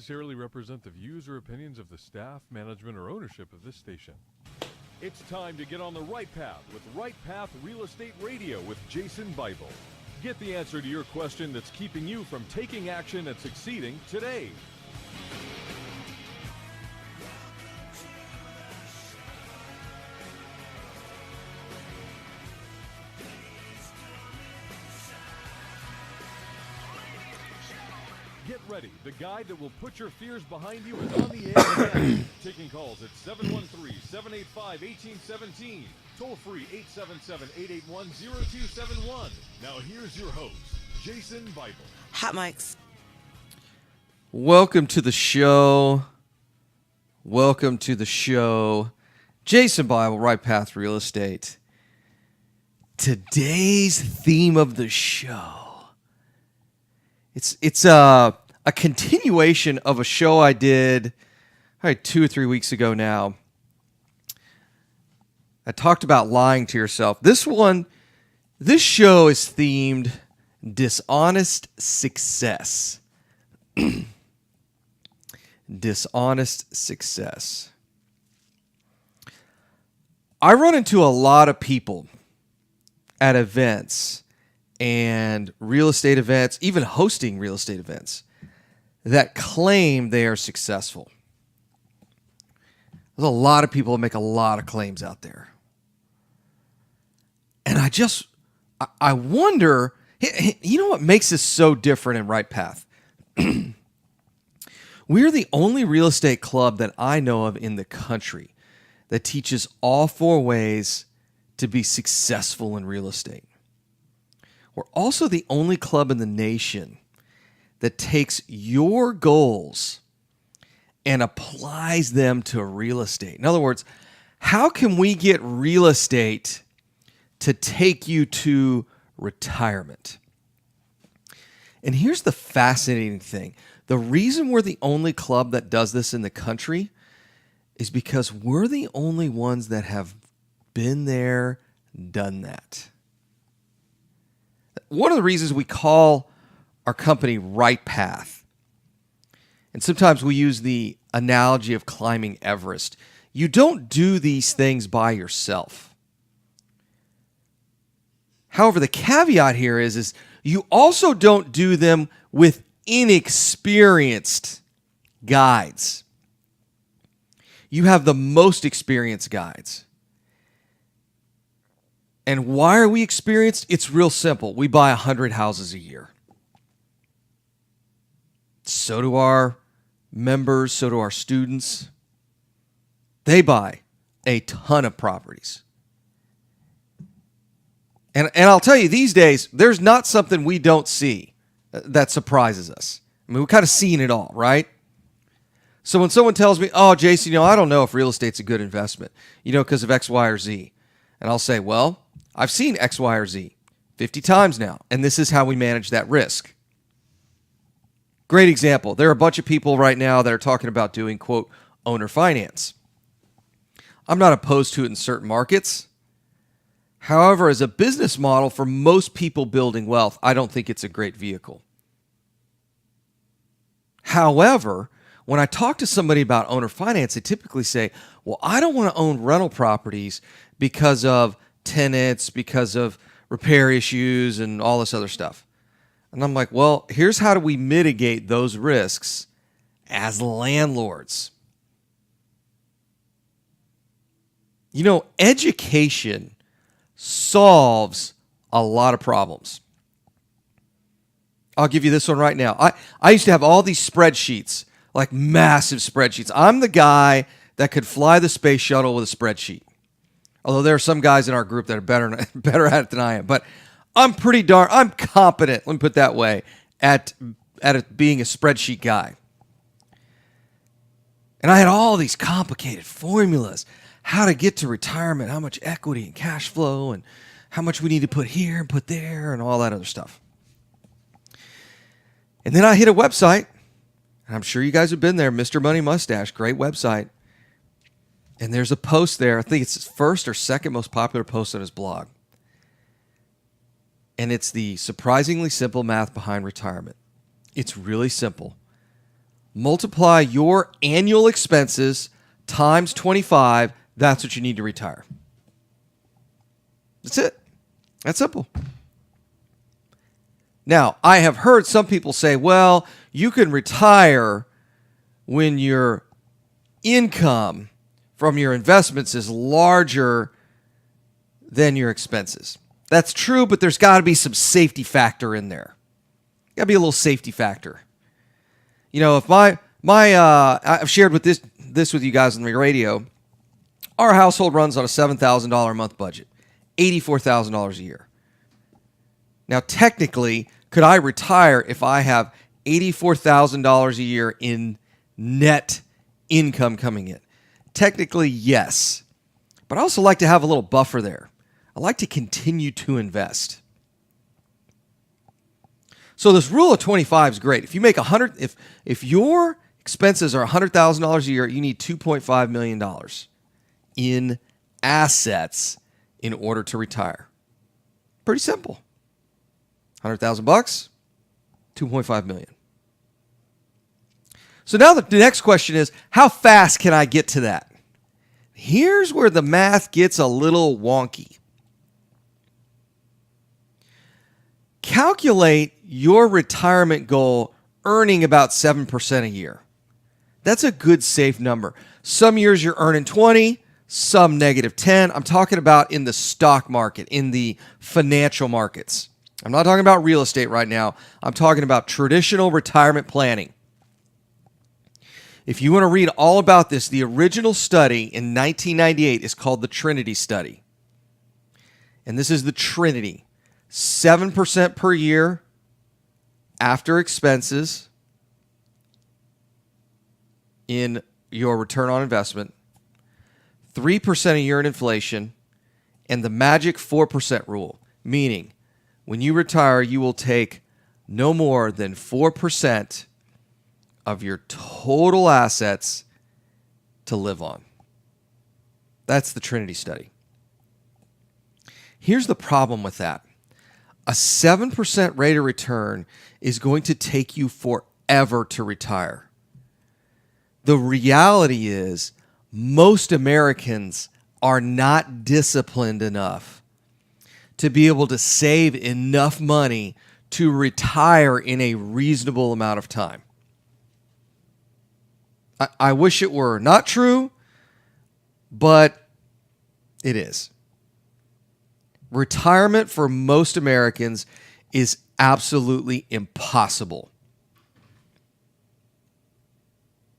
Necessarily represent the views or opinions of the staff, management, or ownership of this station. It's time to get on the right path with Right Path Real Estate Radio with Jason Bible. Get the answer to your question that's keeping you from taking action and succeeding today. Get ready. The guide that will put your fears behind you is on the air again. Taking calls at 713-785-1817. Toll free 877-881-0271. Now here's your host, Jason Bible. Hot mics. Welcome to the show. Welcome to the show. Jason Bible, Right Path Real Estate. Today's theme of the show. It's a continuation of a show I did 2 or 3 weeks ago now. I talked about lying to yourself. This show is themed Dishonest Success. Dishonest Success. I run into a lot of people at events and real estate events, even hosting real estate events, that claim they are successful. There's a lot of people that make a lot of claims out there. And I wonder, you know what makes this so different in Right Path? We're the only real estate club that I know of in the country that teaches all 4 ways to be successful in real estate. We're also the only club in the nation that takes your goals and applies them to real estate. In other words, how can we get real estate to take you to retirement? And here's the fascinating thing. The reason we're the only club that does this in the country is because we're the only ones that have been there, done that. One of the reasons we call our company Right Path, and sometimes we use the analogy of climbing Everest. You don't do these things by yourself. However, the caveat here is you also don't do them with inexperienced guides. You have the most experienced guides. And why are we experienced? It's real simple. We buy 100 houses a year. So do our members, so do our students. They buy a ton of properties. And I'll tell you, these days, there's not something we don't see that surprises us. I mean, we've kind of seen it all, right? So when someone tells me, oh, Jason, I don't know if real estate's a good investment, because of X, Y, or Z. And I'll say, well, I've seen X, Y, or Z 50 times now, and this is how we manage that risk. Great example. There are a bunch of people right now that are talking about doing, quote, owner finance. I'm not opposed to it in certain markets. However, as a business model for most people building wealth, I don't think it's a great vehicle. However, when I talk to somebody about owner finance, they typically say, well, I don't want to own rental properties because of tenants, because of repair issues and all this other stuff. And I'm like, well, here's how do we mitigate those risks as landlords. Education solves a lot of problems. I'll give you this one right now. I used to have all these spreadsheets, like massive spreadsheets. I'm the guy that could fly the space shuttle with a spreadsheet. Although there are some guys in our group that are better at it than I am. But I'm competent, let me put it that way, at being a spreadsheet guy. And I had all these complicated formulas, how to get to retirement, how much equity and cash flow, and how much we need to put here and put there, and all that other stuff. And then I hit a website, and I'm sure you guys have been there, Mr. Money Mustache, great website. And there's a post there. I think it's his first or second most popular post on his blog. And it's the surprisingly simple math behind retirement. It's really simple. multiply your annual expenses times 25. That's what you need to retire. That's it. That's simple. Now, I have heard some people say, well, you can retire when your income from your investments is larger than your expenses. That's true, but there's got to be some safety factor in there. Got to be a little safety factor. You know, if I've shared with this with you guys on the radio, our household runs on a $7,000 a month budget, $84,000 a year. Now, technically, could I retire if I have $84,000 a year in net income coming in? Technically, yes. But I also like to have a little buffer there. I like to continue to invest. So this rule of 25 is great. If you make if your expenses are $100,000 a year, you need $2.5 million in assets in order to retire. Pretty simple. $100,000, $2.5 million. So now the next question is, how fast can I get to that? Here's where the math gets a little wonky. Calculate your retirement goal earning about 7% a year. That's a good, safe number. Some years you're earning 20, some negative 10. I'm talking about in the stock market, in the financial markets. I'm not talking about real estate right now. I'm talking about traditional retirement planning. If you want to read all about this, the original study in 1998 is called the Trinity Study. And this is the Trinity. 7% per year after expenses in your return on investment, 3% a year in inflation, and the magic 4% rule, meaning when you retire, you will take no more than 4% of your total assets to live on. That's the Trinity Study. Here's the problem with that. A 7% rate of return is going to take you forever to retire. The reality is, most Americans are not disciplined enough to be able to save enough money to retire in a reasonable amount of time. I wish it were not true, but it is. Retirement for most Americans is absolutely impossible.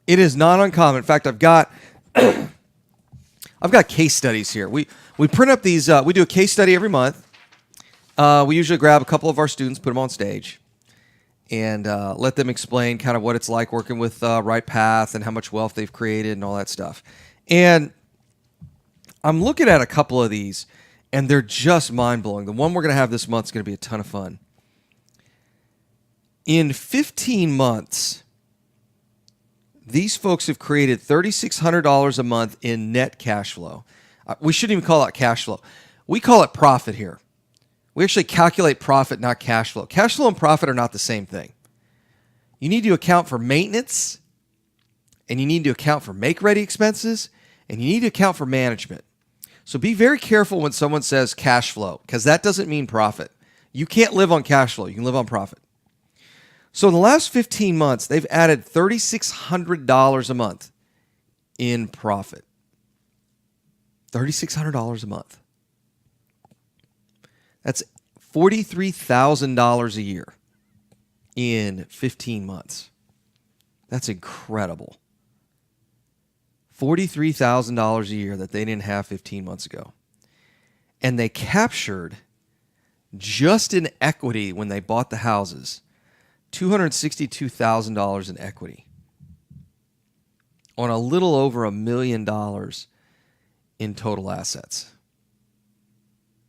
It is not uncommon. In fact, I've got case studies here. We print up these. We do a case study every month. We usually grab a couple of our students, put them on stage, and let them explain kind of what it's like working with Right Path and how much wealth they've created and all that stuff. And I'm looking at a couple of these, and they're just mind-blowing. The one we're going to have this month is going to be a ton of fun. In 15 months, these folks have created $3,600 a month in net cash flow. We shouldn't even call it cash flow. We call it profit here. We actually calculate profit, not cash flow. Cash flow and profit are not the same thing. You need to account for maintenance, and you need to account for make-ready expenses, and you need to account for management. So be very careful when someone says cash flow, because that doesn't mean profit. You can't live on cash flow. You can live on profit. So in the last 15 months, they've added $3,600 a month in profit. $3,600 a month. That's $43,000 a year in 15 months. That's incredible. $43,000 a year that they didn't have 15 months ago. And they captured, just in equity when they bought the houses, $262,000 in equity on a little over $1 million in total assets.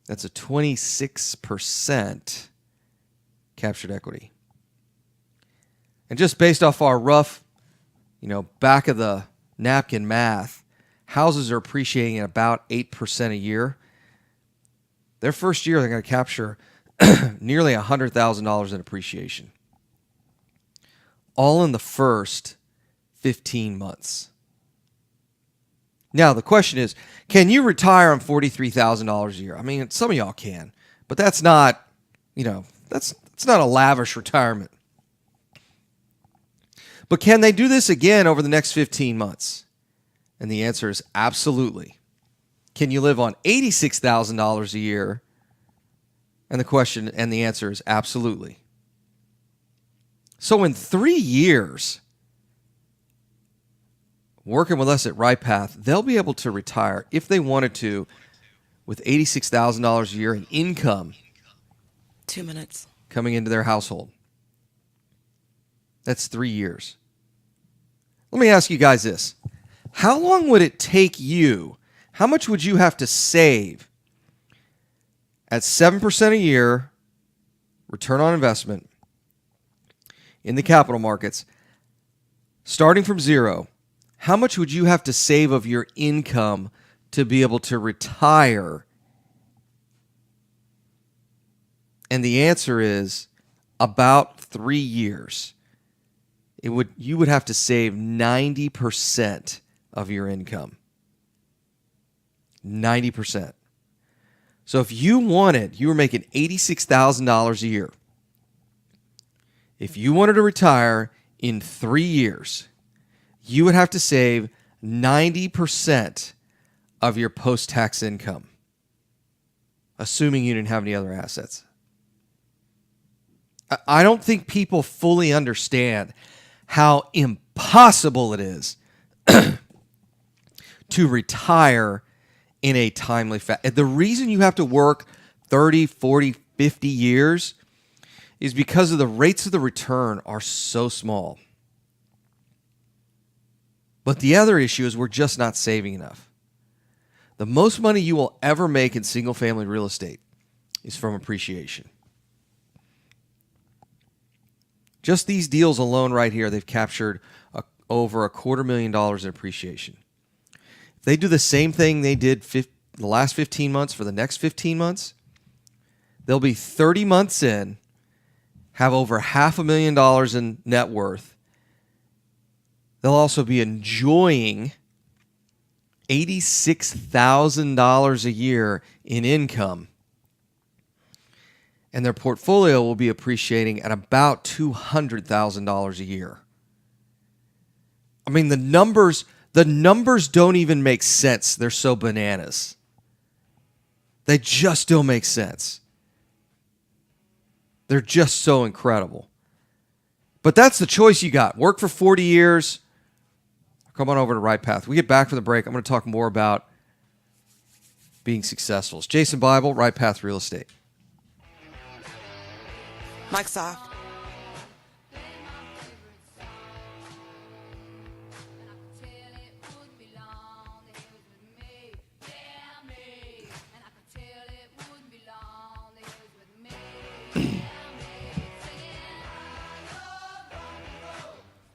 That's a 26% captured equity. And just based off our rough, back of the napkin math, houses are appreciating at about 8% a year. Their first year, they're going to capture nearly $100,000 in appreciation. All in the first 15 months. Now, the question is, can you retire on $43,000 a year? I mean, some of y'all can, but that's not, that's not a lavish retirement. But can they do this again over the next 15 months? And the answer is absolutely. Can you live on $86,000 a year? And the answer is absolutely. So in 3 years, working with us at Right Path, they'll be able to retire, if they wanted to, with $86,000 a year in income. 2 minutes. Coming into their household. That's 3 years. Let me ask you guys this. How long would it take you, how much would you have to save at 7% a year, return on investment, in the capital markets, starting from zero? How much would you have to save of your income to be able to retire? And the answer is about 3 years. You would have to save 90% of your income. 90%. So if you were making $86,000 a year. If you wanted to retire in 3 years, you would have to save 90% of your post-tax income, assuming you didn't have any other assets. I don't think people fully understand how impossible it is to retire in a timely fashion. The reason you have to work 30, 40, 50 years is because of the rates of the return are so small. But the other issue is we're just not saving enough. The most money you will ever make in single-family real estate is from appreciation. Just these deals alone right here, they've captured over $250,000 in appreciation. If they do the same thing they did the last 15 months for the next 15 months, they'll be 30 months in, have over $500,000 in net worth. They'll also be enjoying $86,000 a year in income. And their portfolio will be appreciating at about $200,000 a year. I mean, the numbers don't even make sense. They're so bananas. They just don't make sense. They're just so incredible. But that's the choice you got. Work for 40 years. Come on over to Right Path. We get back from the break. I'm going to talk more about being successful. It's Jason Bible, Right Path Real Estate. Mike's off.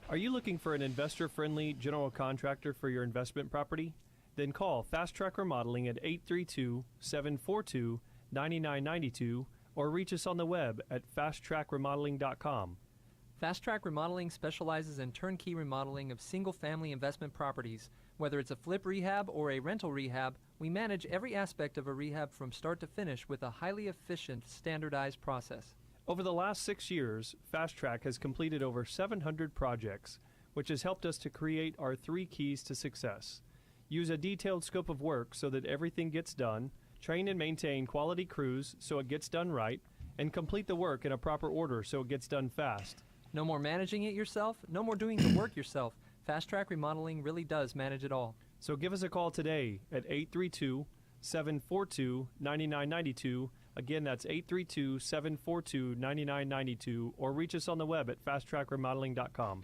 Are you looking for an investor-friendly general contractor for your investment property? Then call Fast Track Remodeling at 832-742-9992 or reach us on the web at fasttrackremodeling.com. Fast Track Remodeling specializes in turnkey remodeling of single-family investment properties. Whether it's a flip rehab or a rental rehab, we manage every aspect of a rehab from start to finish with a highly efficient, standardized process. Over the last 6 years, Fast Track has completed over 700 projects, which has helped us to create our 3 keys to success. Use a detailed scope of work so that everything gets done, train and maintain quality crews so it gets done right, and complete the work in a proper order so it gets done fast. No more managing it yourself, no more doing the work yourself. Fast Track Remodeling really does manage it all. So give us a call today at 832-742-9992. Again, that's 832-742-9992, or reach us on the web at fasttrackremodeling.com.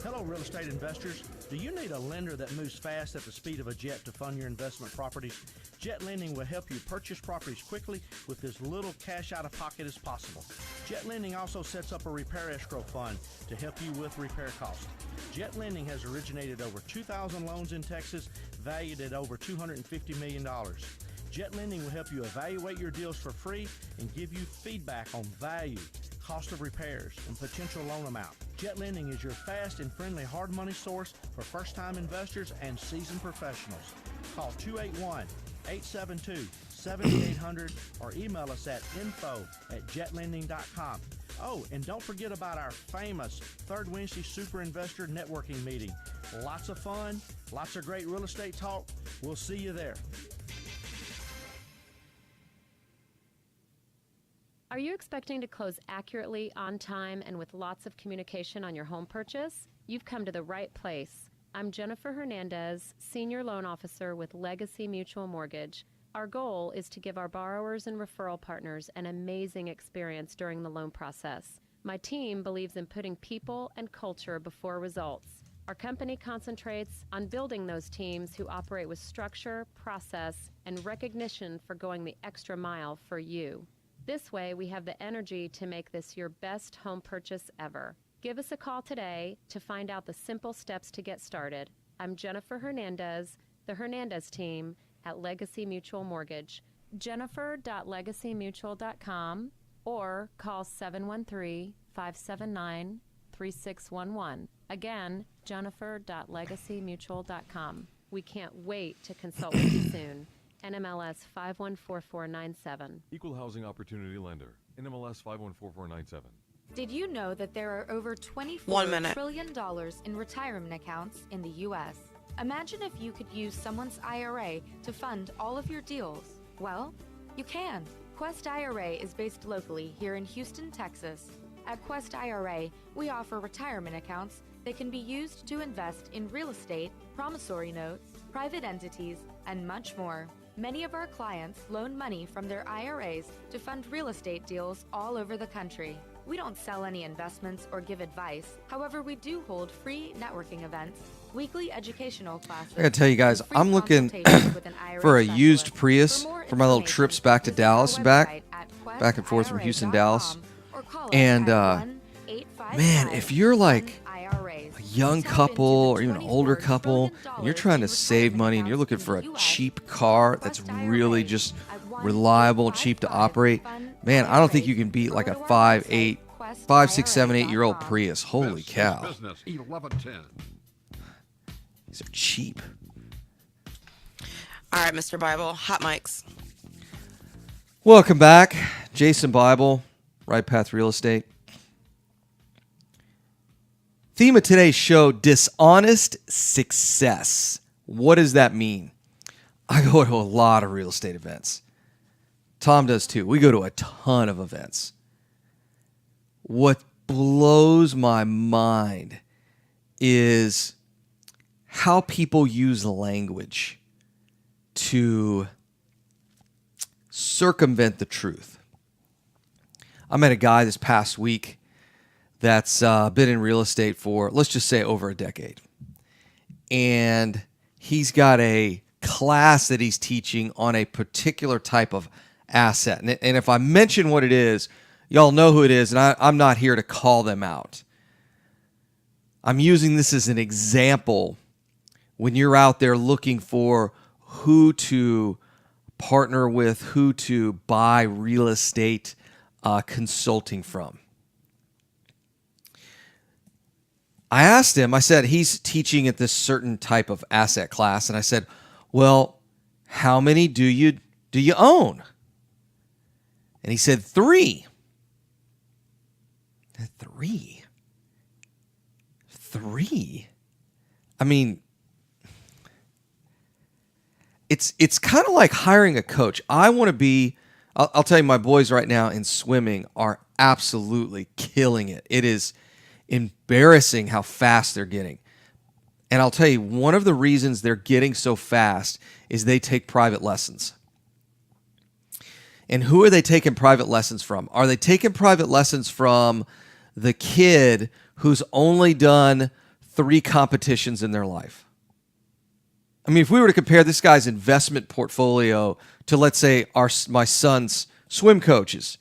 Hello, real estate investors. Do you need a lender that moves fast at the speed of a jet to fund your investment properties? Jet Lending will help you purchase properties quickly with as little cash out of pocket as possible. Jet Lending also sets up a repair escrow fund to help you with repair costs. Jet Lending has originated over 2,000 loans in Texas, valued at over $250 million. Jet Lending will help you evaluate your deals for free and give you feedback on value. cost of repairs, and potential loan amount. Jet Lending is your fast and friendly hard money source for first-time investors and seasoned professionals. Call 281-872-7800 or email us at info@jetlending.com. Oh, and don't forget about our famous Third Wednesday Super Investor Networking Meeting. Lots of fun, lots of great real estate talk. We'll see you there. Are you expecting to close accurately, on time, and with lots of communication on your home purchase? You've come to the right place. I'm Jennifer Hernandez, Senior Loan Officer with Legacy Mutual Mortgage. Our goal is to give our borrowers and referral partners an amazing experience during the loan process. My team believes in putting people and culture before results. Our company concentrates on building those teams who operate with structure, process, and recognition for going the extra mile for you. This way, we have the energy to make this your best home purchase ever. Give us a call today to find out the simple steps to get started. I'm Jennifer Hernandez, the Hernandez team at Legacy Mutual Mortgage. Jennifer.legacymutual.com or call 713-579-3611. Again, Jennifer.legacymutual.com. We can't wait to consult with you soon. NMLS 514497. Equal Housing Opportunity Lender. NMLS 514497. Did you know that there are over $24 1 minute. trillion in retirement accounts in the U.S.? Imagine if you could use someone's IRA to fund all of your deals. Well, you can. Quest IRA is based locally here in Houston, Texas. At Quest IRA, we offer retirement accounts that can be used to invest in real estate, promissory notes, private entities, and much more. Many of our clients loan money from their IRAs to fund real estate deals all over the country. We don't sell any investments or give advice. However, we do hold free networking events, weekly educational classes. I gotta tell you guys, and free I'm looking consultations with an IRA for a specialist. used Prius more for my little information, trips back to visit our Dallas and back, website at back and forth from Houston, Dallas. questira.com or call us And, at man, if you're like 1-855-IRAs. a young Tap couple or into even the an older $24 couple, trillion and you're trying to in save retirement money and you're accounts looking for a in the US, cheap car that's Quest IRA really just at reliable and cheap to operate, man, I don't think you can beat like a 5, 8, 5, 6, 7, 8-year-old Prius. Holy cow. Business 1110. These are cheap. All right, Mr. Bible, hot mics. Welcome back. Jason Bible, Right Path Real Estate. Theme of today's show, dishonest success. What does that mean? I go to a lot of real estate events. Tom does too. We go to a ton of events. What blows my mind is how people use language to circumvent the truth. I met a guy this past week that's been in real estate for, let's just say, over a decade. And he's got a class that he's teaching on a particular type of asset. And if I mention what it is, y'all know who it is, and I'm not here to call them out. I'm using this as an example when you're out there looking for who to partner with, who to buy real estate consulting from. I asked him, I said, he's teaching at this certain type of asset class, and I said, well, how many do you own? And he said 3. 3. I mean, it's kind of like hiring a coach. I want to be, I'll tell you, my boys right now in swimming are absolutely killing it. It is embarrassing how fast they're getting. And I'll tell you, one of the reasons they're getting so fast is they take private lessons. And who are they taking private lessons from? Are they taking private lessons from the kid who's only done 3 competitions in their life? I mean, if we were to compare this guy's investment portfolio to, let's say, my son's swim coaches,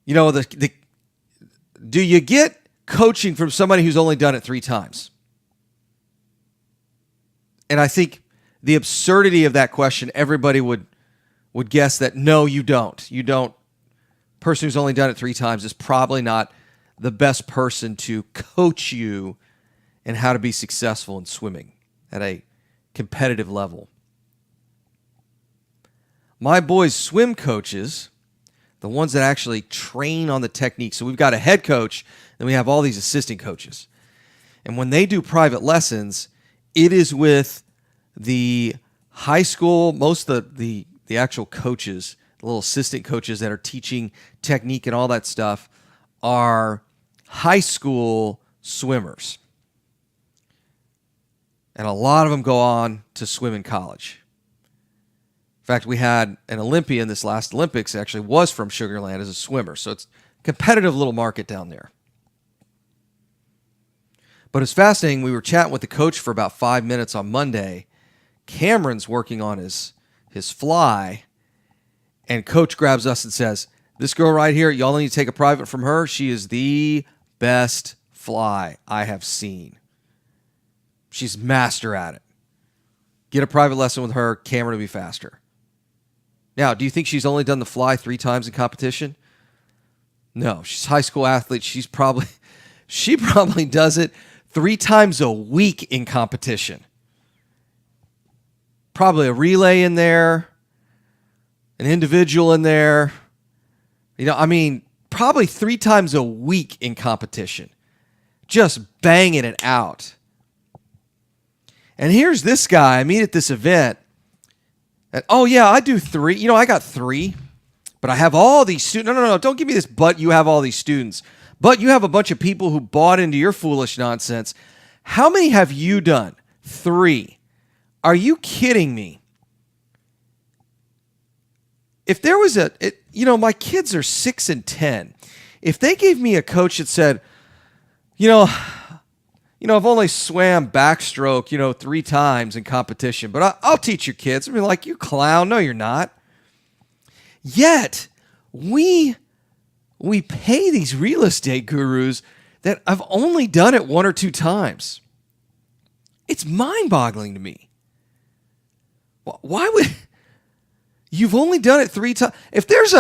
you know, do you get coaching from somebody who's only done it 3 times? And I think the absurdity of that question, everybody would guess that no, you don't. You don't person who's only done it 3 times is probably not the best person to coach you in how to be successful in swimming at a competitive level. My boys' swim coaches, the ones that actually train on the technique. So we've got a head coach, and we have all these assistant coaches. And when they do private lessons, it is with the high school, most of the actual coaches, the little assistant coaches that are teaching technique and all that stuff are high school swimmers. And a lot of them go on to swim in college. In fact, we had an Olympian this last Olympics actually was from Sugar Land as a swimmer. So it's a competitive little market down there. But it's fascinating. We were chatting with the coach for about 5 minutes on Monday. Cameron's working on his fly. And coach grabs us and says, this girl right here, y'all need to take a private from her. She is the best fly I have seen. She's master at it. Get a private lesson with her. Cameron will be faster. Now, do you think she's only done the fly 3 times in competition? No, she's a high school athlete. She probably does it 3 times a week in competition. Probably a relay in there, an individual in there. Probably 3 times a week in competition. Just banging it out. And here's this guy I meet at this event. And, I do 3. I got 3. But I have all these students. No. Don't give me this, but you have all these students. But you have a bunch of people who bought into your foolish nonsense. How many have you done? 3. Are you kidding me? If there was my kids are 6 and 10. If they gave me a coach that said, I've only swam backstroke, 3 times in competition, but I'll teach your kids. Like, you clown. No, you're not. Yet, we pay these real estate gurus that have only done it 1 or 2 times. It's mind-boggling to me. Why would... You've only done it 3 times. If there's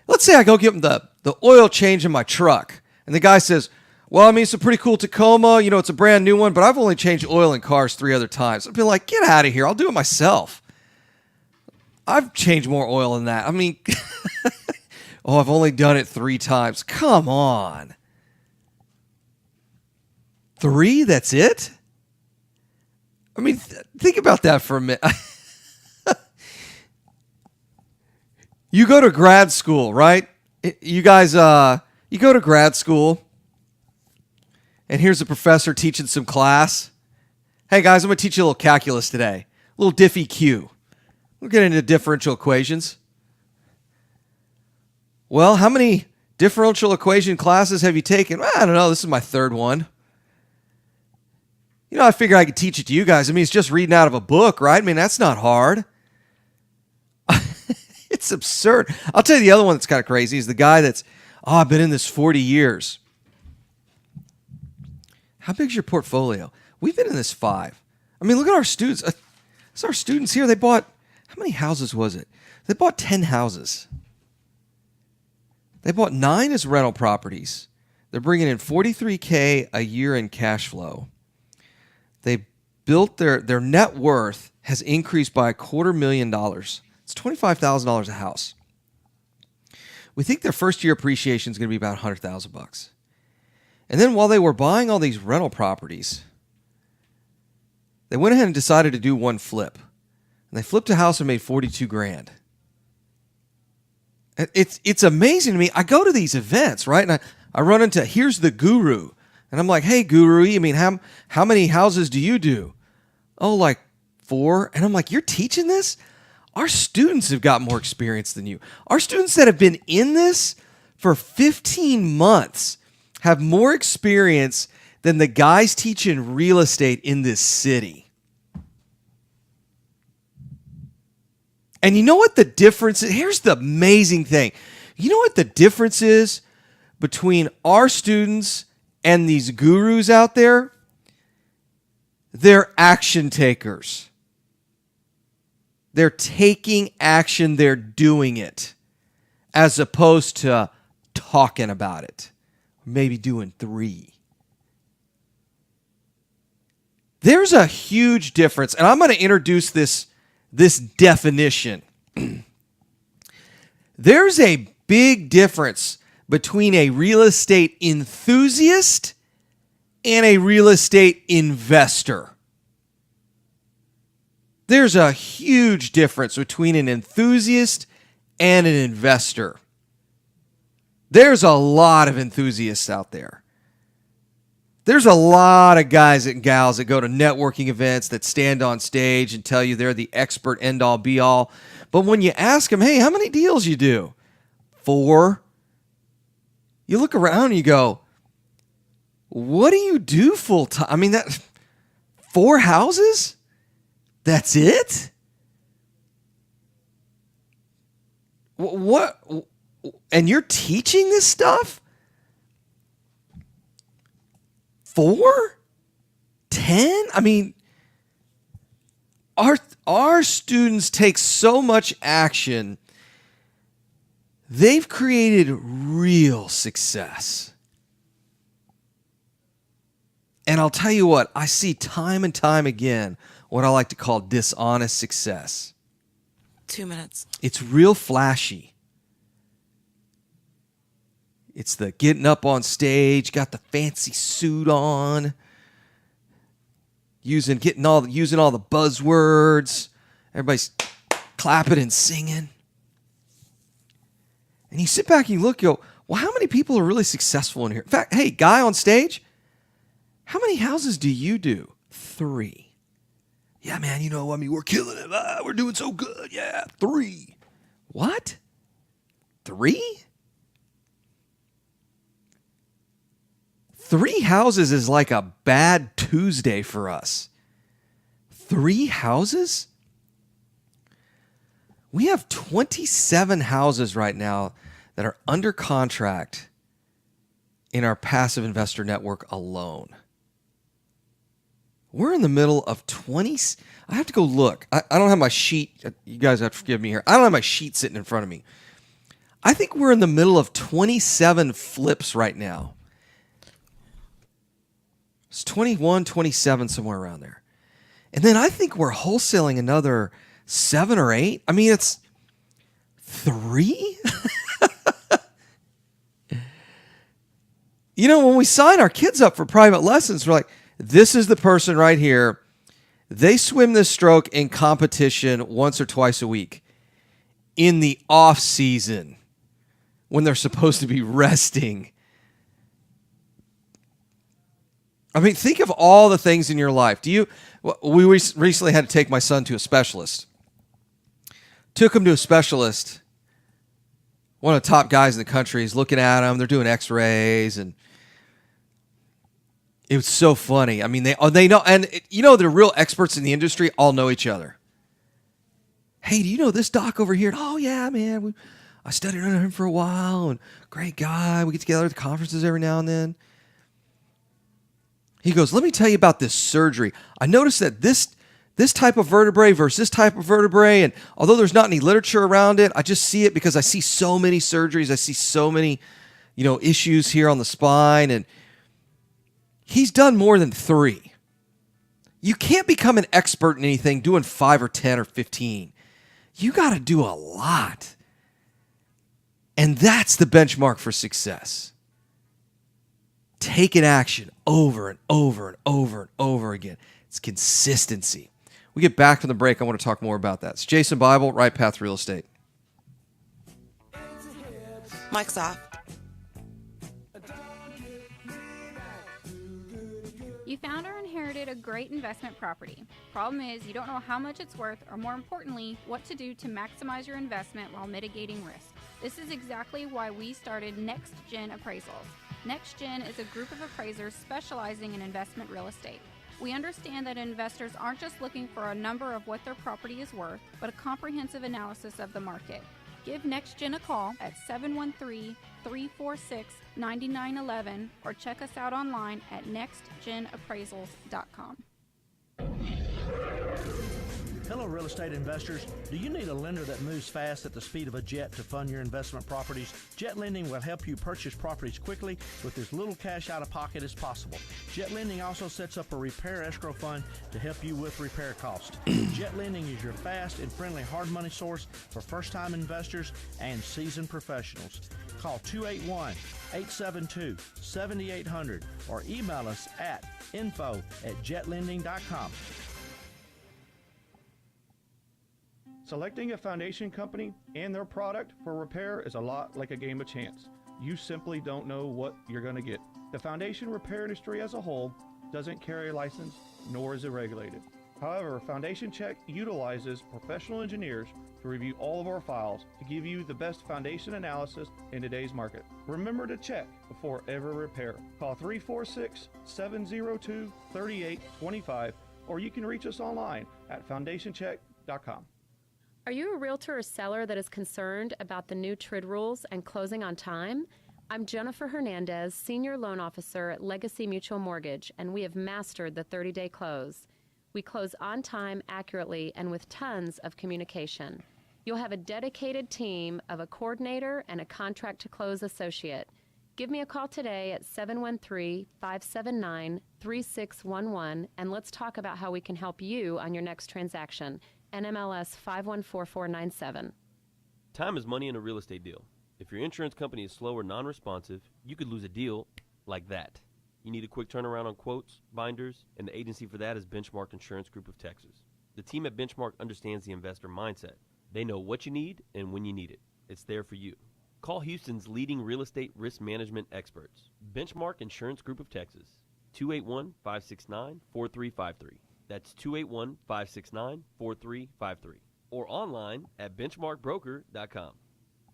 let's say I go give them the oil change in my truck, and the guy says, well, it's a pretty cool Tacoma, it's a brand new one, but I've only changed oil in cars 3 other times. I'd be like, get out of here. I'll do it myself. I've changed more oil than that. I've only done it 3 times. Come on. 3? That's it? Think about that for a minute. You go to grad school, right? You guys, you go to grad school, and here's a professor teaching some class. Hey, guys, I'm going to teach you a little calculus today. A little diff-EQ. We'll get into differential equations. Well, how many differential equation classes have you taken? Well, I don't know. This is my 3rd one. I figure I could teach it to you guys. It's just reading out of a book, right? That's not hard. It's absurd. I'll tell you the other one that's kind of crazy is the guy that's, I've been in this 40 years. How big's your portfolio? We've been in this 5. Look at our students. It's our students here. They bought, how many houses was it? They bought 10 houses. They bought 9 as rental properties. They're bringing in $43K a year in cash flow. They built their net worth has increased by $250,000. It's $25,000 a house. We think their first year appreciation is going to be about $100,000. And then while they were buying all these rental properties, they went ahead and decided to do one flip. And they flipped a house and made $42,000. It's amazing to me. I go to these events, right? And I run into, here's the guru. And I'm like, hey, guru, how many houses do you do? Oh, like 4. And I'm like, you're teaching this? Our students have got more experience than you. Our students that have been in this for 15 months have more experience than the guys teaching real estate in this city. And you know what the difference is? Here's the amazing thing. You know what the difference is between our students and these gurus out there? They're action takers. They're taking action. They're doing it. As opposed to talking about it. Maybe doing 3. There's a huge difference, and I'm going to introduce this definition. There's a big difference between a real estate enthusiast and a real estate investor. There's a huge difference between an enthusiast and an investor. There's a lot of enthusiasts out there. There's a lot of guys and gals that go to networking events that stand on stage and tell you they're the expert end-all be-all. But when you ask them, hey, how many deals you do? 4. You look around and you go, what do you do full time? I mean, that 4 houses? That's it? What? And you're teaching this stuff? 4? 10? I mean, our students take so much action. They've created real success. And I'll tell you what, I see time and time again what I like to call dishonest success. 2 minutes. It's real flashy. It's the getting up on stage, got the fancy suit on, using all the buzzwords. Everybody's clapping and singing. And you sit back and you look, you go, well, how many people are really successful in here? In fact, hey, guy on stage, how many houses do you do? 3. Yeah, man, we're killing it. We're doing so good. Yeah, 3. What? 3? 3 houses is like a bad Tuesday for us. 3 houses? We have 27 houses right now that are under contract in our passive investor network alone. We're in the middle of 20. I have to go look. I don't have my sheet. You guys have to forgive me here. I don't have my sheet sitting in front of me. I think we're in the middle of 27 flips right now. It's 21, 27, somewhere around there. And then I think we're wholesaling another 7 or 8. I mean, it's 3? When we sign our kids up for private lessons, we're like, this is the person right here. They swim this stroke in competition once or twice a week in the off season when they're supposed to be resting. I mean, think of all the things in your life. We recently had to take my son to a specialist. Took him to a specialist. One of the top guys in the country is looking at him. They're doing x-rays, and it was so funny. I mean, they know, and the real experts in the industry all know each other. Hey, do you know this doc over here? Oh, yeah, man. I studied under him for a while, and great guy. We get together at the conferences every now and then. He goes, let me tell you about this surgery. I noticed that this type of vertebrae versus this type of vertebrae, and although there's not any literature around it, I just see it because I see so many surgeries. I see so many, issues here on the spine, and he's done more than 3. You can't become an expert in anything doing 5 or 10 or 15. You got to do a lot. And that's the benchmark for success. Taking action over and over and over and over again. It's consistency. We get back from the break. I want to talk more about that. It's Jason Bible, Right Path Real Estate. Mike's off. You found or inherited a great investment property. Problem is, you don't know how much it's worth, or more importantly, what to do to maximize your investment while mitigating risk. This is exactly why we started Next Gen Appraisals. Next Gen is a group of appraisers specializing in investment real estate. We understand that investors aren't just looking for a number of what their property is worth, but a comprehensive analysis of the market. Give Next Gen a call at 713-346-9911 or check us out online at nextgenappraisals.com. Hello, real estate investors. Do you need a lender that moves fast at the speed of a jet to fund your investment properties? Jet Lending will help you purchase properties quickly with as little cash out of pocket as possible. Jet Lending also sets up a repair escrow fund to help you with repair costs. Jet Lending is your fast and friendly hard money source for first-time investors and seasoned professionals. Call 281-872-7800 or email us at info@jetlending.com. Selecting a foundation company and their product for repair is a lot like a game of chance. You simply don't know what you're going to get. The foundation repair industry as a whole doesn't carry a license, nor is it regulated. However, Foundation Check utilizes professional engineers to review all of our files to give you the best foundation analysis in today's market. Remember to check before every repair. Call 346-702-3825 or you can reach us online at foundationcheck.com. Are you a realtor or seller that is concerned about the new TRID rules and closing on time? I'm Jennifer Hernandez, Senior Loan Officer at Legacy Mutual Mortgage, and we have mastered the 30-day close. We close on time, accurately, and with tons of communication. You'll have a dedicated team of a coordinator and a contract-to-close associate. Give me a call today at 713-579-3611, and let's talk about how we can help you on your next transaction. NMLS 514497. Time is money in a real estate deal. If your insurance company is slow or non-responsive, you could lose a deal like that. You need a quick turnaround on quotes, binders, and the agency for that is Benchmark Insurance Group of Texas. The team at Benchmark understands the investor mindset. They know what you need and when you need it. It's there for you. Call Houston's leading real estate risk management experts. Benchmark Insurance Group of Texas, 281-569-4353. That's 281-569-4353. Or online at benchmarkbroker.com.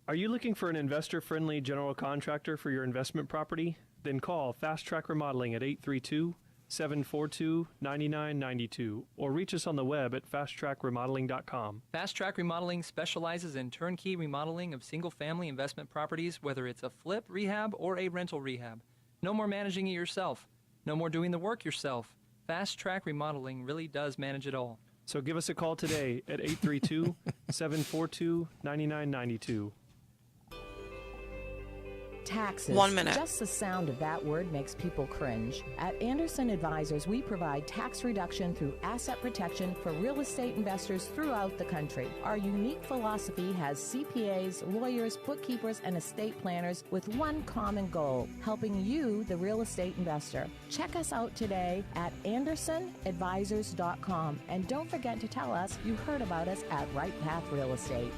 Are you looking for an investor-friendly general contractor for your investment property? Then call Fast Track Remodeling at 832-742-9992 or reach us on the web at fasttrackremodeling.com. Fast Track Remodeling specializes in turnkey remodeling of single-family investment properties, whether it's a flip, rehab, or a rental rehab. No more managing it yourself. No more doing the work yourself. Fast Track Remodeling really does manage it all. So give us a call today at 832-742-9992. Taxes. 1 minute. Just the sound of that word makes people cringe. At Anderson Advisors, we provide tax reduction through asset protection for real estate investors throughout the country. Our unique philosophy has CPAs, lawyers, bookkeepers, and estate planners with one common goal, helping you, the real estate investor. Check us out today at AndersonAdvisors.com. And don't forget to tell us you heard about us at Right Path Real Estate.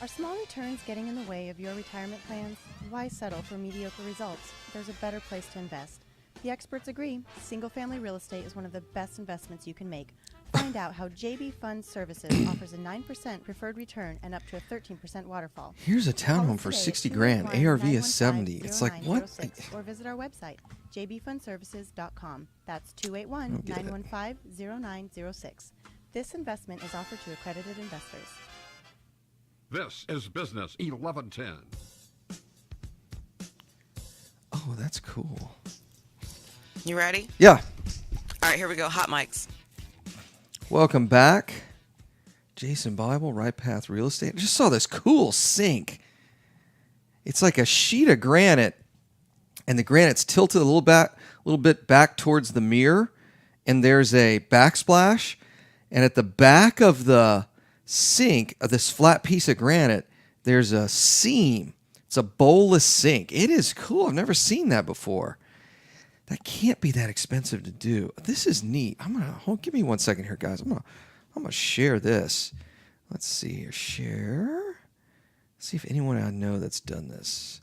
Are small returns getting in the way of your retirement plans? Why settle for mediocre results? There's a better place to invest. The experts agree. Single-family real estate is one of the best investments you can make. Find out how JB Fund Services offers a 9% preferred return and up to a 13% waterfall. Here's a townhome for 60 grand. ARV is 70. It's like, what? Or visit our website, jbfundservices.com. That's 281-915-0906. This investment is offered to accredited investors. This is Business 1110. Oh, that's cool. You ready? Yeah. All right, here we go. Hot mics. Welcome back. Jason Bible, Right Path Real Estate. I just saw this cool sink. It's like a sheet of granite, and the granite's tilted a little bit back towards the mirror, and there's a backsplash, and at the back of the sink of this flat piece of granite, there's a seam. It's a bowlless sink. It is cool. I've never seen that before. That can't be that expensive to do. This is neat. Give me 1 second here, guys. I'm gonna share this. Let's see here. Share. Let's see if anyone I know that's done this.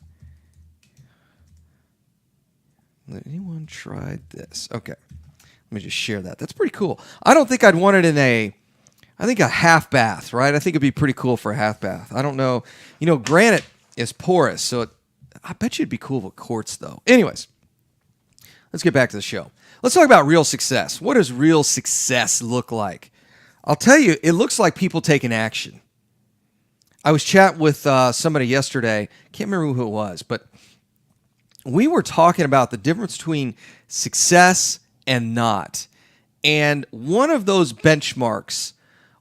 Anyone tried this? Okay. Let me just share that. That's pretty cool. I don't think I'd want it in a half bath, right? I think it'd be pretty cool for a half bath. I don't know. Granite is porous, so I bet you it'd be cool with quartz, though. Anyways, let's get back to the show. Let's talk about real success. What does real success look like? I'll tell you, it looks like people taking action. I was chatting with somebody yesterday. Can't remember who it was, but we were talking about the difference between success and not. And one of those benchmarks,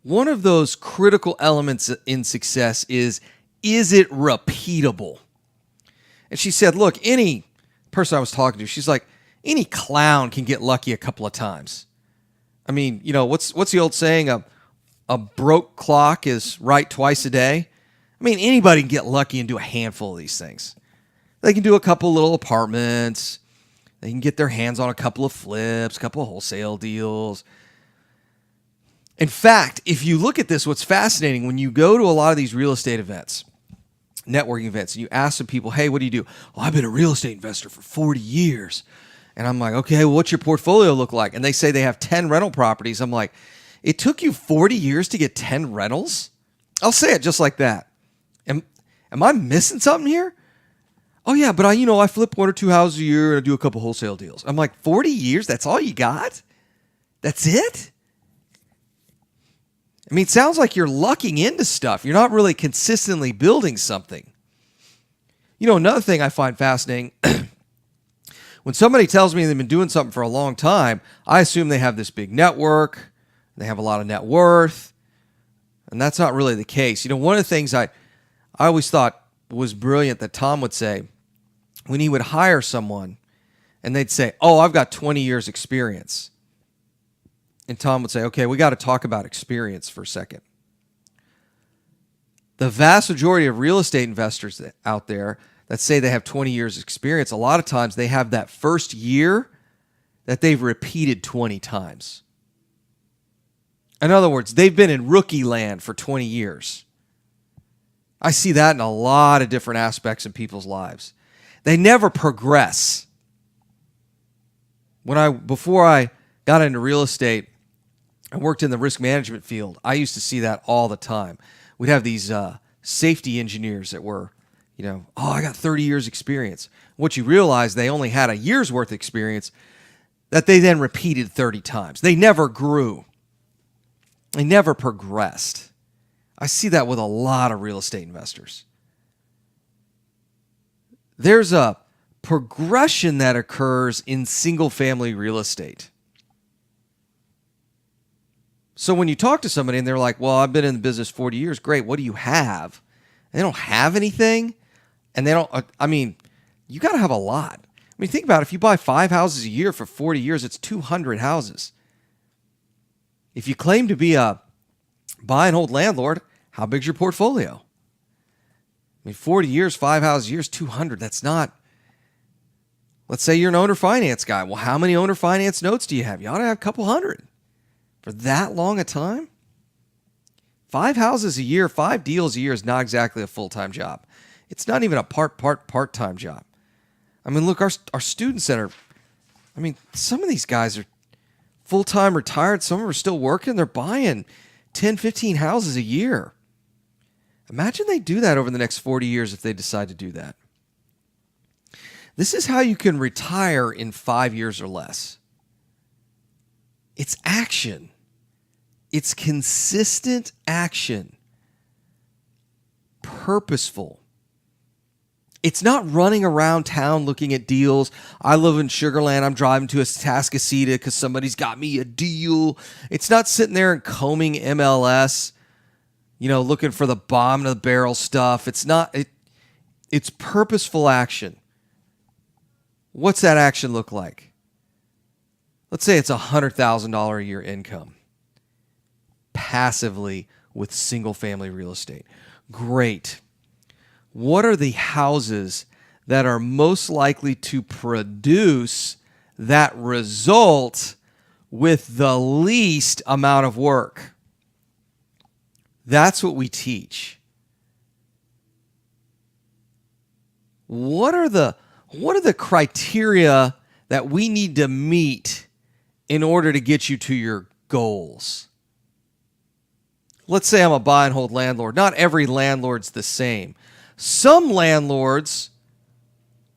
one of those critical elements in success is it repeatable? And she said, look, any person I was talking to, she's like, any clown can get lucky a couple of times. I mean, you know, what's the old saying? A broke clock is right twice a day. I mean, anybody can get lucky and do a handful of these things. They can do a couple little apartments. They can get their hands on a couple of flips, a couple of wholesale deals. In fact, if you look at this, what's fascinating, when you go to a lot of these real estate events, networking events, and you ask some people, hey, what do you do? Oh, I've been a real estate investor for 40 years. And I'm like, okay, well, what's your portfolio look like? And they say they have 10 rental properties. I'm like, it took you 40 years to get 10 rentals? I'll say it just like that. Am I missing something here? Oh, yeah, but I flip 1 or 2 houses a year and I do a couple wholesale deals. I'm like, 40 years? That's all you got? That's it? I mean, it sounds like you're lucking into stuff. You're not really consistently building something. You know, another thing I find fascinating, when somebody tells me they've been doing something for a long time, I assume they have this big network, they have a lot of net worth, and that's not really the case. You know, one of the things I always thought was brilliant that Tom would say when he would hire someone and they'd say, oh, I've got 20 years experience. And Tom would say, okay, we got to talk about experience for a second. The vast majority of real estate investors out there that say they have 20 years experience, a lot of times they have that first year that they've repeated 20 times. In other words, they've been in rookie land for 20 years. I see that in a lot of different aspects in people's lives. They never progress. Before I got into real estate, I worked in the risk management field. I used to see that all the time. We'd have these safety engineers that were, I got 30 years experience. What you realize, they only had a year's worth of experience that they then repeated 30 times. They never grew. They never progressed. I see that with a lot of real estate investors. There's a progression that occurs in single-family real estate. So when you talk to somebody and they're like, well, I've been in the business 40 years. Great. What do you have? And they don't have anything. And you got to have a lot. I mean, think about it. If you buy 5 houses a year for 40 years, it's 200 houses. If you claim to be a buy and hold landlord, how big's your portfolio? I mean, 40 years, 5 houses a year is 200. That's not. Let's say you're an owner finance guy. Well, how many owner finance notes do you have? You ought to have a couple hundred. For that long a time? 5 houses a year, 5 deals a year is not exactly a full-time job. It's not even a part-time job. I mean, look, our student center, some of these guys are full-time retired. Some of them are still working. They're buying 10, 15 houses a year. Imagine they do that over the next 40 years if they decide to do that. This is how you can retire in 5 years or less. It's action. It's consistent action. Purposeful. It's not running around town looking at deals. I live in Sugarland. I'm driving to Atascocita because somebody's got me a deal. It's not sitting there and combing MLS, looking for the bottom of the barrel stuff. It's purposeful action. What's that action look like? Let's say it's $100,000 a year income passively with single-family real estate. Great. What are the houses that are most likely to produce that result with the least amount of work? That's what we teach. What are the criteria that we need to meet in order to get you to your goals? Let's say I'm a buy and hold landlord. Not every landlord's the same. Some landlords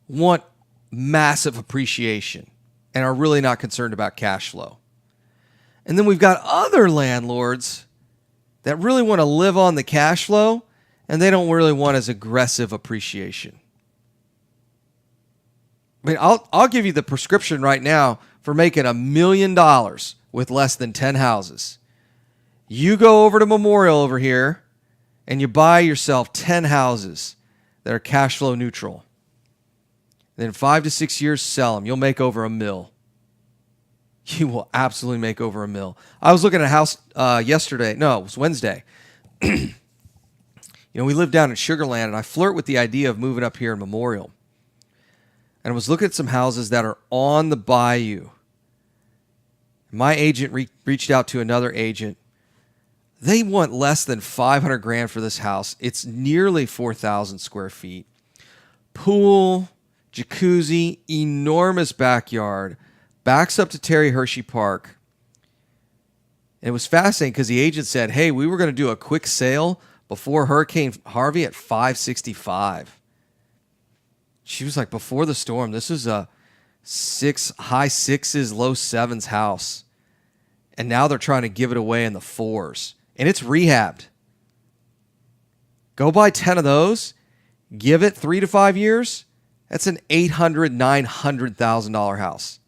want massive appreciation and are really not concerned about cash flow. And then we've got other landlords that really want to live on the cash flow and they don't really want as aggressive appreciation. I'll give you the prescription right now for making $1 million with less than 10 houses. You go over to Memorial over here and you buy yourself 10 houses that are cash flow neutral. Then 5 to 6 years, sell them. You'll make over $1 million. You will absolutely make over $1 million. I was looking at a house yesterday. No, it was Wednesday. You know, we live down in Sugar Land, and I flirt with the idea of moving up here in Memorial. And I was looking at some houses that are on the bayou. My agent reached out to another agent. They want less than $500,000 for this house. It's nearly 4,000 square feet. Pool, jacuzzi, enormous backyard, backs up to Terry Hershey Park. And it was fascinating because the agent said, hey, we were going to do a quick sale before Hurricane Harvey at $565. She was like, before the storm, this is a high sixes, low sevens house. And now they're trying to give it away in the $4s. And it's rehabbed. Go buy 10 of those, give it 3 to 5 years. That's an $800,000, $900,000 house.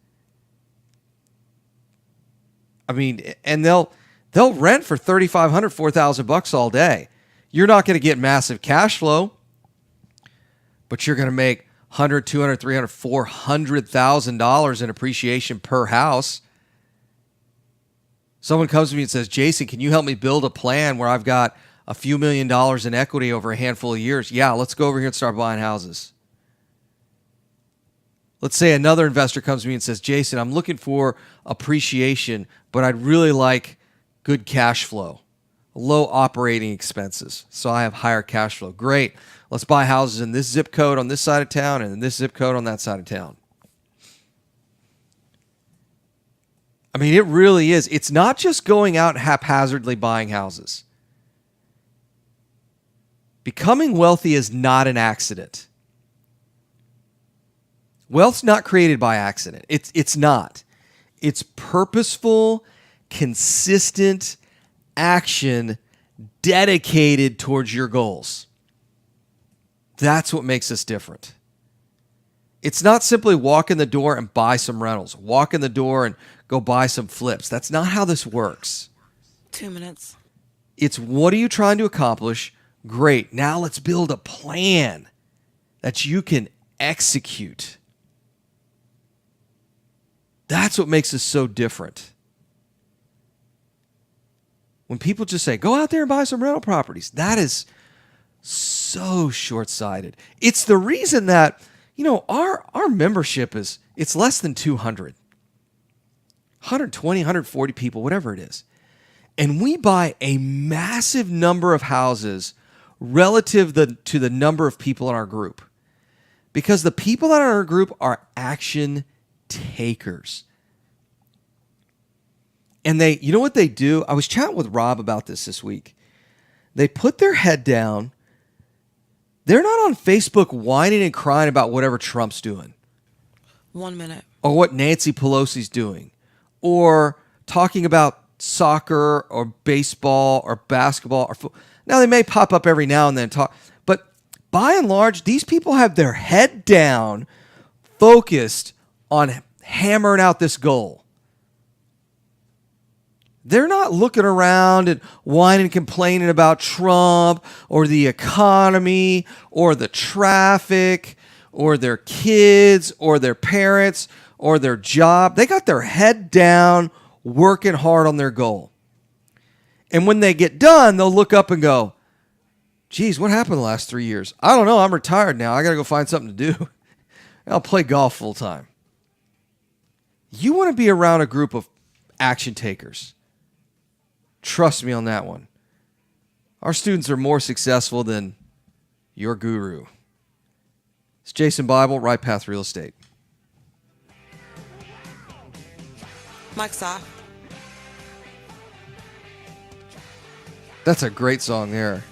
I mean, and they'll rent for $3,500, $4,000 all day. You're not going to get massive cash flow, but you're going to make $100,000, $200,000, $300,000, $400,000 in appreciation per house. Someone comes to me and says, Jason, can you help me build a plan where I've got a few $1 million in equity over a handful of years? Yeah, let's go over here and start buying houses. Let's say another investor comes to me and says, Jason, I'm looking for appreciation, but I'd really like good cash flow, low operating expenses, so I have higher cash flow. Great. Let's buy houses in this zip code on this side of town and in this zip code on that side of town. I mean, it really is. It's not just going out and haphazardly buying houses. Becoming wealthy is not an accident. Wealth's not created by accident. It's not. It's purposeful, consistent action dedicated towards your goals. That's what makes us different. It's not simply walk in the door and buy some rentals. Walk in the door and go buy some flips. That's not how this works. 2 minutes. It's what are you trying to accomplish? Great. Now let's build a plan that you can execute. That's what makes us so different. When people just say, go out there and buy some rental properties, that is so short-sighted. It's the reason that, you know, our membership it's less than 200. 120, 140 people, whatever it is. And we buy a massive number of houses relative to the number of people in our group. Because the people that are in our group are action takers. And you know what they do? I was chatting with Rob about this week. They put their head down. They're not on Facebook whining and crying about whatever Trump's doing. 1 minute. Or what Nancy Pelosi's doing. Or talking about soccer or baseball or basketball or football. Now, they may pop up every now and then talk. But by and large, these people have their head down, focused on hammering out this goal. They're not looking around and whining and complaining about Trump or the economy or the traffic or their kids or their parents or their job. They got their head down, working hard on their goal. And when they get done, they'll look up and go, geez, what happened the last 3 years? I don't know. I'm retired now. I got to go find something to do. I'll play golf full time. You want to be around a group of action takers. Trust me on that one. Our students are more successful than your guru. It's Jason Bible, Right Path Real Estate. Mike's off. That's a great song there.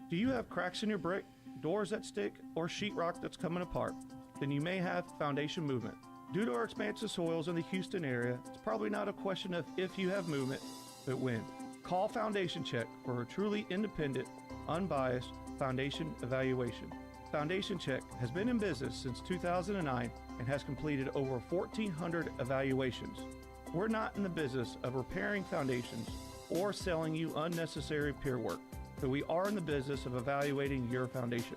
Do you have cracks in your brick, doors that stick, or sheetrock that's coming apart? Then you may have foundation movement. Due to our expansive soils in the Houston area, it's probably not a question of if you have movement, but when. Call Foundation Check for a truly independent, unbiased foundation evaluation. Foundation Check has been in business since 2009 and has completed over 1,400 evaluations. We're not in the business of repairing foundations or selling you unnecessary peer work, but we are in the business of evaluating your foundation.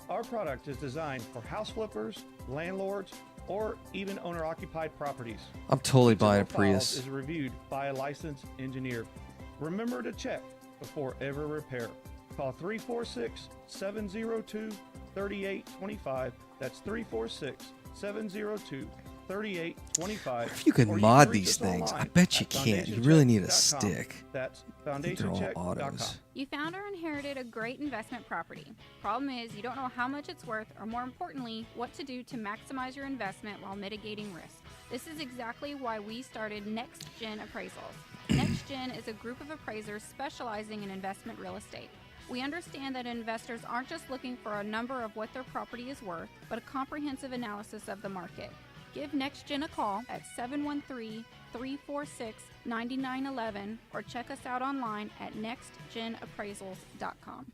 Our product is designed for house flippers, landlords, or even owner-occupied properties. I'm totally Each of buying our a Prius. files is reviewed by a licensed engineer. Remember to check before every repair. Call 346-702-3825. That's 346-702-3825. If you could Or mod can reach these us things, I online bet you at can't. You really need a foundationcheck.com. stick. That's I think they're all foundationcheck.com. autos. You found or inherited a great investment property. Problem is, you don't know how much it's worth, or more importantly, what to do to maximize your investment while mitigating risk. This is exactly why we started Next Gen Appraisals. Next Gen is a group of appraisers specializing in investment real estate. We understand that investors aren't just looking for a number of what their property is worth, but a comprehensive analysis of the market. Give Next Gen a call at 713-346-9911 or check us out online at nextgenappraisals.com.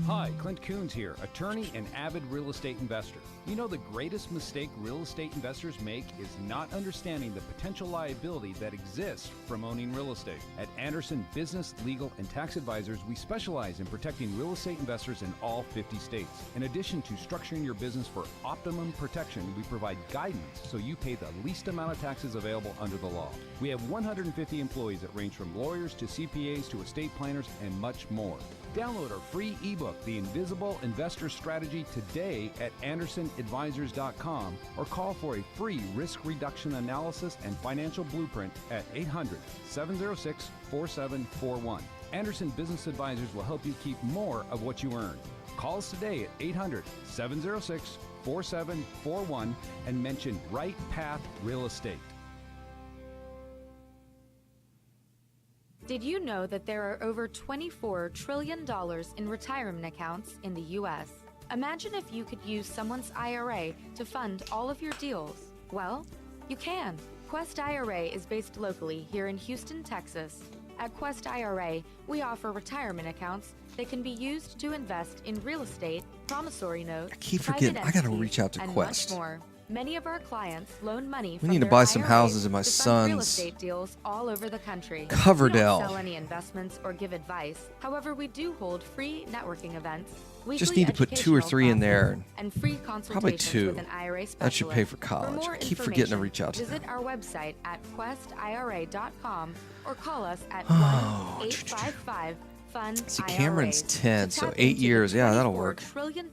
Hi, Clint Coons here, attorney and avid real estate investor. You know, the greatest mistake real estate investors make is not understanding the potential liability that exists from owning real estate. At Anderson Business, Legal, and Tax Advisors, we specialize in protecting real estate investors in all 50 states. In addition to structuring your business for optimum protection, we provide guidance so you pay the least amount of taxes available under the law. We have 150 employees that range from lawyers to CPAs to estate planners and much more. Download our free ebook, The Invisible Investor Strategy, today at AndersonAdvisors.com or call for a free risk reduction analysis and financial blueprint at 800-706-4741. Anderson Business Advisors will help you keep more of what you earn. Call us today at 800-706-4741 and mention Right Path Real Estate. Did you know that there are over $24 trillion in retirement accounts in the U.S.? Imagine if you could use someone's IRA to fund all of your deals. Well, you can. Quest IRA is based locally here in Houston, Texas. At Quest IRA, we offer retirement accounts that can be used to invest in real estate, promissory notes, I keep private forgetting. I got to entities, reach out to and Quest. much more. Many of our clients loan money We from need to their buy some IRAs houses in my to fund real son's estate deals all over the country. Coverdale. We don't sell any investments or give advice. However, we do hold free networking events, Just weekly need to put 2 or 3 in there. and free Probably consultations 2. with an IRA specialist. That should pay for For college. more I keep forgetting to information, reach out to visit them. our website at questira.com or call us at Oh, 1-855-FUN-IRA. See, Cameron's 10, To so tap 8 into years. the Yeah, that'll $24 work. trillion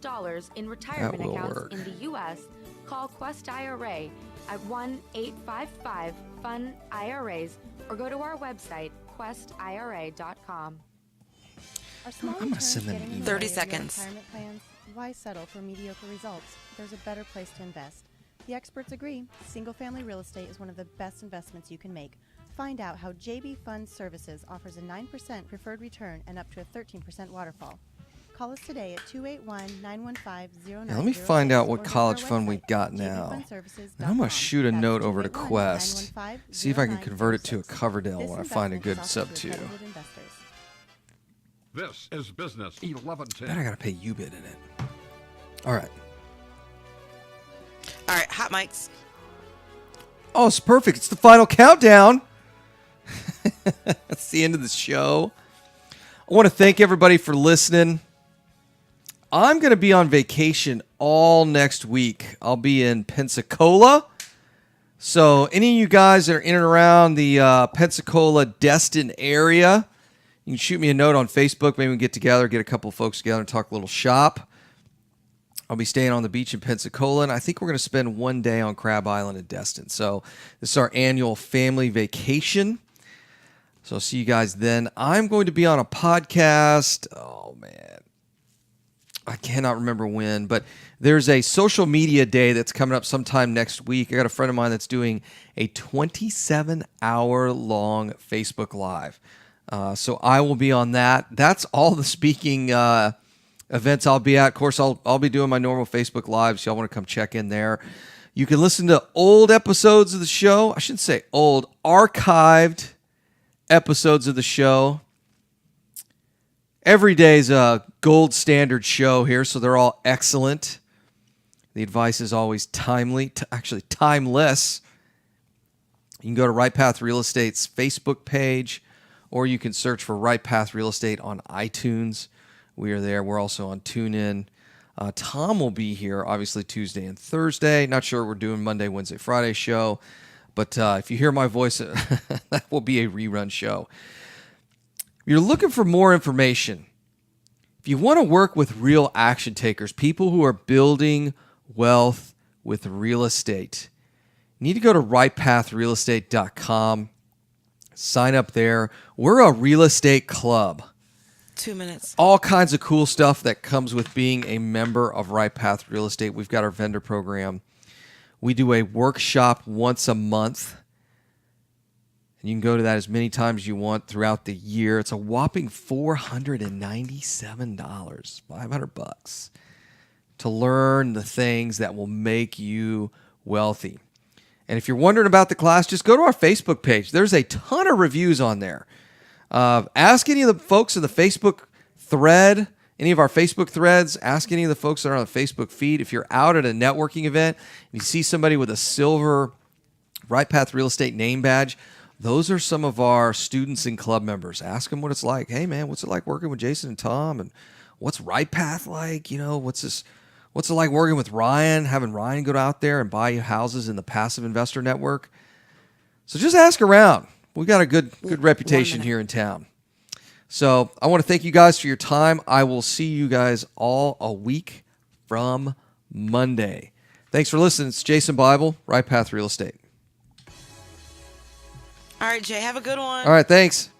in retirement That will accounts work. in the U.S., call Quest IRA at 1-855-FUN-IRAs or go to our website, questira.com. Are small I'm gonna send them returns an getting in the way 30 of your seconds. retirement plans? Why settle for mediocre results? There's a better place to invest. The experts agree, single-family real estate is one of the best investments you can make. Find out how JB Fund Services offers a 9% preferred return and up to a 13% waterfall. Call us today at 281-915-0906. Now, let me find out or what visit college our fund we website, got now. jbfundservices.com. And I'm going to shoot a That's note over to Quest. 281-915-0906. See if I can convert it to a Coverdale This when I find a investment good is sub offered to. to accredited investors. This is Business 1110. Bet I got to pay UBIT in it. All right. All right, hot mics. Oh, it's perfect. It's the final countdown. That's the end of the show. I want to thank everybody for listening. I'm going to be on vacation all next week. I'll be in Pensacola. So any of you guys that are in and around the Pensacola, Destin area, you can shoot me a note on Facebook. Maybe we can get together, get a couple of folks together and talk a little shop. I'll be staying on the beach in Pensacola, and I think we're going to spend one day on Crab Island in Destin. So this is our annual family vacation. So I'll see you guys then. I'm going to be on a podcast. Oh, man. I cannot remember when, but there's a social media day that's coming up sometime next week. I got a friend of mine that's doing a 27-hour-long Facebook Live. So I will be on that. That's all the speaking events I'll be at. Of course, I'll be doing my normal Facebook Lives. Y'all want to come check in there. You can listen to old episodes of the show. I shouldn't say old, archived episodes of the show. Every day's a gold standard show here, so they're all excellent. The advice is always timely, actually timeless. You can go to Right Path Real Estate's Facebook page, or you can search for Right Path Real Estate on iTunes. We are there. We're also on TuneIn. Tom will be here, obviously, Tuesday and Thursday. Not sure we're doing Monday, Wednesday, Friday show, but if you hear my voice, that will be a rerun show. If you're looking for more information, if you want to work with real action takers, people who are building wealth with real estate, you need to go to rightpathrealestate.com. Sign up there. We're a real estate club. 2 minutes. All kinds of cool stuff that comes with being a member of Right Path Real Estate. We've got our vendor program. We do a workshop once a month. And you can go to that as many times as you want throughout the year. It's a whopping $497, $500 to learn the things that will make you wealthy. And if you're wondering about the class, just go to our Facebook page. There's a ton of reviews on there. Ask any of the folks in the Facebook thread, any of our Facebook threads, ask any of the folks that are on the Facebook feed. If you're out at a networking event and you see somebody with a silver Right Path Real Estate name badge, those are some of our students and club members. Ask them what it's like. Hey, man, what's it like working with Jason and Tom? And what's Right Path like? You know, what's it like working with Ryan, having Ryan go out there and buy you houses in the passive investor network? So just ask around. We've got a good reputation here in town. So I want to thank you guys for your time. I will see you guys all a week from Monday. Thanks for listening. It's Jason Bible, Right Path Real Estate. All right, Jay, have a good one. All right, thanks.